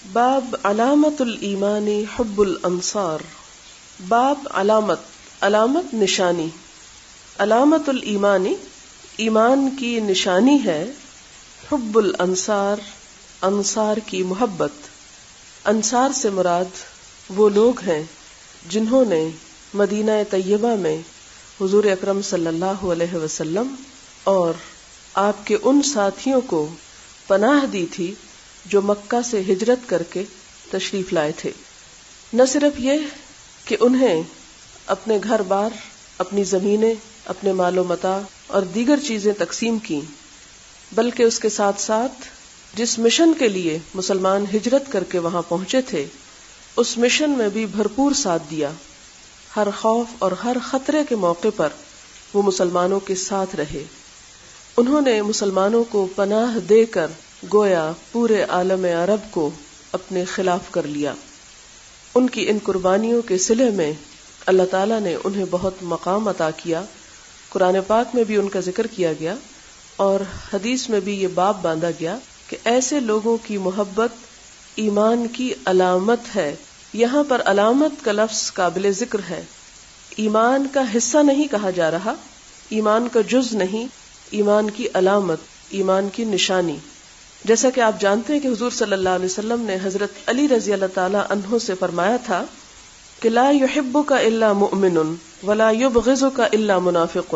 باب علامت الایمان حب الانصار. باب علامت نشانی. علامت الایمانی ایمان کی نشانی ہے. حب الانصار انصار کی محبت. انصار سے مراد وہ لوگ ہیں جنہوں نے مدینہ طیبہ میں حضور اکرم صلی اللہ علیہ وسلم اور آپ کے ان ساتھیوں کو پناہ دی تھی جو مکہ سے ہجرت کر کے تشریف لائے تھے. نہ صرف یہ کہ انہیں اپنے گھر بار، اپنی زمینیں، اپنے مال و متاع اور دیگر چیزیں تقسیم کی، بلکہ اس کے ساتھ ساتھ جس مشن کے لیے مسلمان ہجرت کر کے وہاں پہنچے تھے اس مشن میں بھی بھرپور ساتھ دیا. ہر خوف اور ہر خطرے کے موقع پر وہ مسلمانوں کے ساتھ رہے. انہوں نے مسلمانوں کو پناہ دے کر گویا پورے عالم عرب کو اپنے خلاف کر لیا. ان کی ان قربانیوں کے صلے میں اللہ تعالیٰ نے انہیں بہت مقام عطا کیا. قرآن پاک میں بھی ان کا ذکر کیا گیا اور حدیث میں بھی یہ باب باندھا گیا کہ ایسے لوگوں کی محبت ایمان کی علامت ہے. یہاں پر علامت کا لفظ قابل ذکر ہے. ایمان کا حصہ نہیں کہا جا رہا، ایمان کا جز نہیں، ایمان کی علامت، ایمان کی نشانی. جیسا کہ آپ جانتے ہیں کہ حضور صلی اللہ علیہ وسلم نے حضرت علی رضی اللہ تعالی عنہ سے فرمایا تھا کہ لا يحبک الا مؤمن ولا یبغضک الا منافق،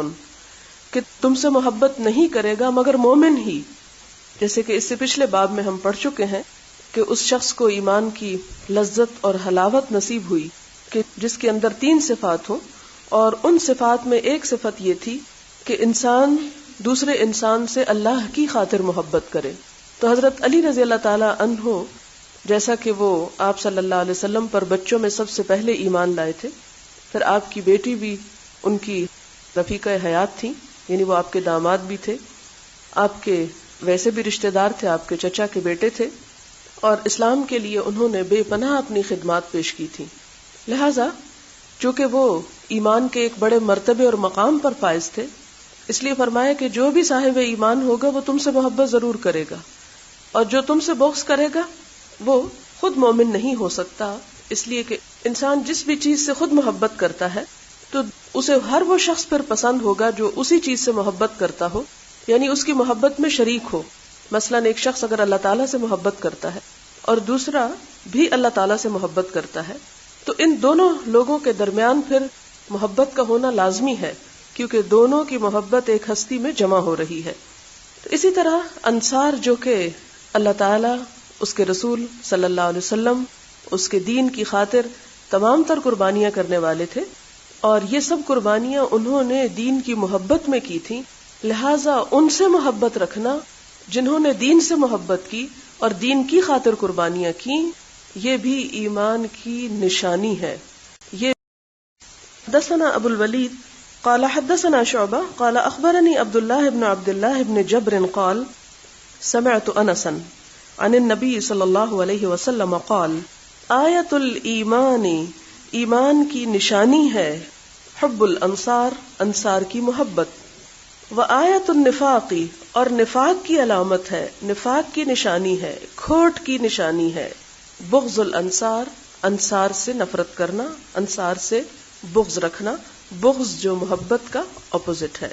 کہ تم سے محبت نہیں کرے گا مگر مومن ہی. جیسے کہ اس سے پچھلے باب میں ہم پڑھ چکے ہیں کہ اس شخص کو ایمان کی لذت اور حلاوت نصیب ہوئی کہ جس کے اندر 3 صفات ہوں، اور ان صفات میں ایک صفت یہ تھی کہ انسان دوسرے انسان سے اللہ کی خاطر محبت کرے. تو حضرت علی رضی اللہ تعالی عنہ جیسا کہ وہ آپ صلی اللہ علیہ وسلم پر بچوں میں سب سے پہلے ایمان لائے تھے، پھر آپ کی بیٹی بھی ان کی رفیقہ حیات تھی، یعنی وہ آپ کے داماد بھی تھے، آپ کے ویسے بھی رشتہ دار تھے، آپ کے چچا کے بیٹے تھے، اور اسلام کے لیے انہوں نے بے پناہ اپنی خدمات پیش کی تھی. لہذا چونکہ وہ ایمان کے ایک بڑے مرتبے اور مقام پر فائز تھے، اس لیے فرمایا کہ جو بھی صاحب ایمان ہوگا وہ تم سے محبت ضرور کرے گا، اور جو تم سے بغض کرے گا وہ خود مومن نہیں ہو سکتا. اس لیے کہ انسان جس بھی چیز سے خود محبت کرتا ہے تو اسے ہر وہ شخص پھر پسند ہوگا جو اسی چیز سے محبت کرتا ہو، یعنی اس کی محبت میں شریک ہو. مثلا ایک شخص اگر اللہ تعالیٰ سے محبت کرتا ہے اور دوسرا بھی اللہ تعالیٰ سے محبت کرتا ہے تو ان دونوں لوگوں کے درمیان پھر محبت کا ہونا لازمی ہے، کیونکہ دونوں کی محبت ایک ہستی میں جمع ہو رہی ہے. تو اسی طرح انصار جو کہ اللہ تعالیٰ، اس کے رسول صلی اللہ علیہ وسلم، اس کے دین کی خاطر تمام تر قربانیاں کرنے والے تھے، اور یہ سب قربانیاں انہوں نے دین کی محبت میں کی تھیں. لہٰذا ان سے محبت رکھنا جنہوں نے دین سے محبت کی اور دین کی خاطر قربانیاں کی، یہ بھی ایمان کی نشانی ہے. یہ حدثنا ابو الولید قال حدثنا شعبہ قال اخبرني عبد الله بن جبر قال سمعت انسا عن النبي صلی اللہ علیہ وسلم قال آیت الایمان، ایمان کی نشانی ہے حب الانصار، انصار کی محبت. وآیت النفاق، اور نفاق کی علامت ہے، نفاق کی نشانی ہے، کھوٹ کی نشانی ہے بغض الانصار، انصار سے نفرت کرنا، انصار سے بغض رکھنا. بغض جو محبت کا اپوزٹ ہے.